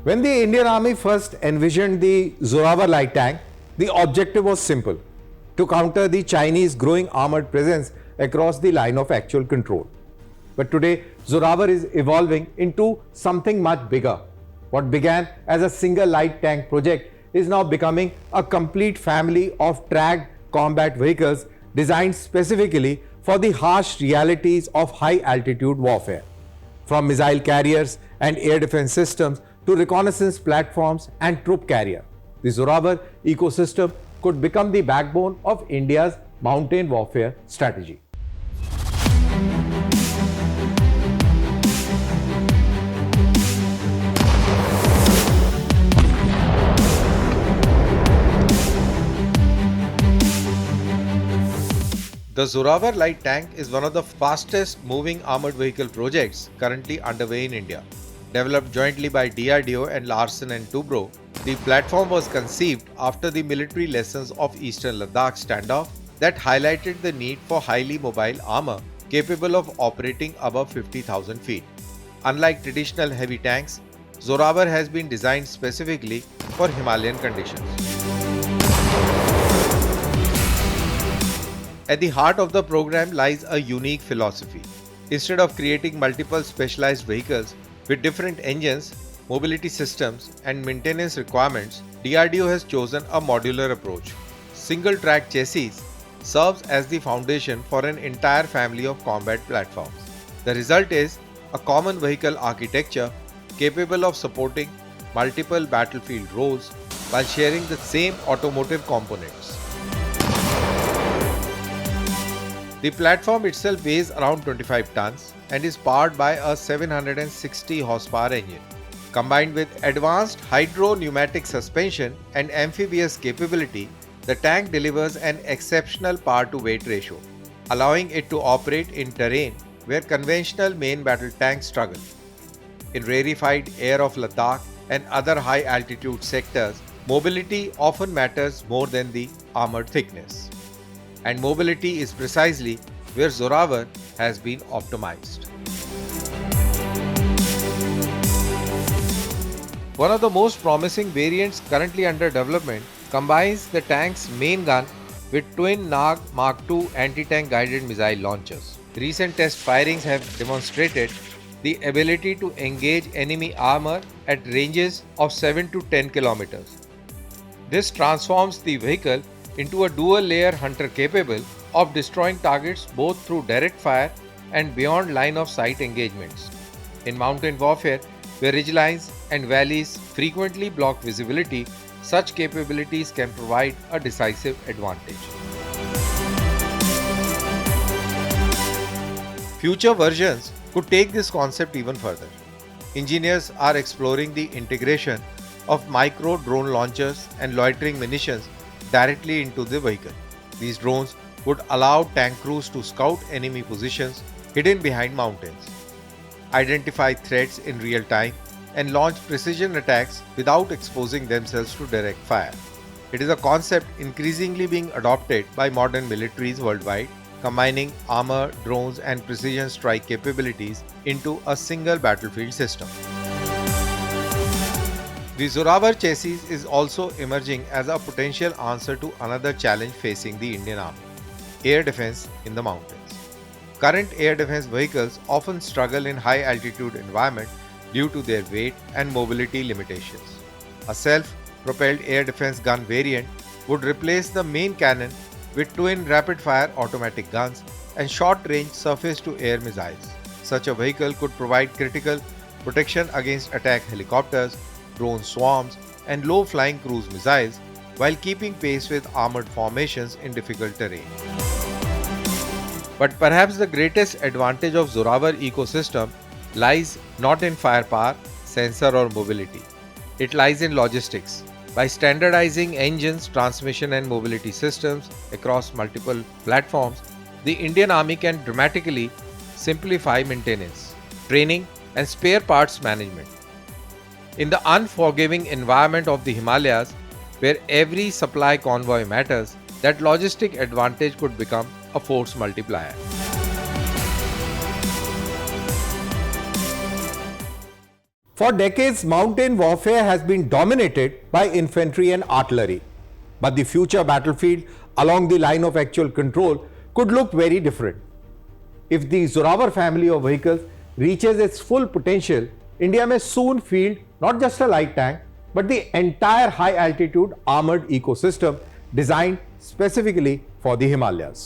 When the Indian Army first envisioned the Zorawar light tank, the objective was simple: to counter the Chinese growing armored presence across the line of actual control. But today, Zorawar is evolving into something much bigger. What began as a single light tank project is now becoming a complete family of tracked combat vehicles designed specifically for the harsh realities of high altitude warfare. From missile carriers and air defense systems to reconnaissance platforms and troop carrier, the Zorawar ecosystem could become the backbone of India's mountain warfare strategy. The Zorawar light tank is one of the fastest moving armored vehicle projects currently underway in India. Developed jointly by DRDO and Larsen & Toubro, the platform was conceived after the military lessons of Eastern Ladakh standoff that highlighted the need for highly mobile armor capable of operating above 50,000 feet. Unlike traditional heavy tanks, Zorawar has been designed specifically for Himalayan conditions. At the heart of the program lies a unique philosophy. Instead of creating multiple specialized vehicles with different engines, mobility systems, and maintenance requirements, DRDO has chosen a modular approach. Single-track chassis serves as the foundation for an entire family of combat platforms. The result is a common vehicle architecture capable of supporting multiple battlefield roles while sharing the same automotive components. The platform itself weighs around 25 tons and is powered by a 760 horsepower engine. Combined with advanced hydro-pneumatic suspension and amphibious capability, the tank delivers an exceptional power-to-weight ratio, allowing it to operate in terrain where conventional main battle tanks struggle. In rarefied air of Ladakh and other high-altitude sectors, mobility often matters more than the armored thickness. And mobility is precisely where Zorawar has been optimized. One of the most promising variants currently under development combines the tank's main gun with twin Nag Mark II anti-tank guided missile launchers. Recent test firings have demonstrated the ability to engage enemy armor at ranges of 7 to 10 kilometers. This transforms the vehicle into a dual-layer hunter capable of destroying targets both through direct fire and beyond line-of-sight engagements. In mountain warfare, where ridgelines and valleys frequently block visibility, such capabilities can provide a decisive advantage. Future versions could take this concept even further. Engineers are exploring the integration of micro drone launchers and loitering munitions directly into the vehicle. These drones would allow tank crews to scout enemy positions hidden behind mountains, identify threats in real time, and launch precision attacks without exposing themselves to direct fire. It is a concept increasingly being adopted by modern militaries worldwide, combining armor, drones, and precision strike capabilities into a single battlefield system. The Zorawar chassis is also emerging as a potential answer to another challenge facing the Indian Army: air defense in the mountains. Current air defense vehicles often struggle in high altitude environment due to their weight and mobility limitations. A self-propelled air defense gun variant would replace the main cannon with twin rapid-fire automatic guns and short-range surface-to-air missiles. Such a vehicle could provide critical protection against attack helicopters, drone swarms, and low-flying cruise missiles while keeping pace with armored formations in difficult terrain. But perhaps the greatest advantage of Zorawar ecosystem lies not in firepower, sensor, or mobility. It lies in logistics. By standardizing engines, transmission, and mobility systems across multiple platforms, the Indian Army can dramatically simplify maintenance, training, and spare parts management. In the unforgiving environment of the Himalayas, where every supply convoy matters, that logistic advantage could become a force multiplier. For decades, mountain warfare has been dominated by infantry and artillery. But the future battlefield along the line of actual control could look very different. If the Zorawar family of vehicles reaches its full potential, India may soon field not just a light tank, but the entire high altitude armored ecosystem designed specifically for the Himalayas.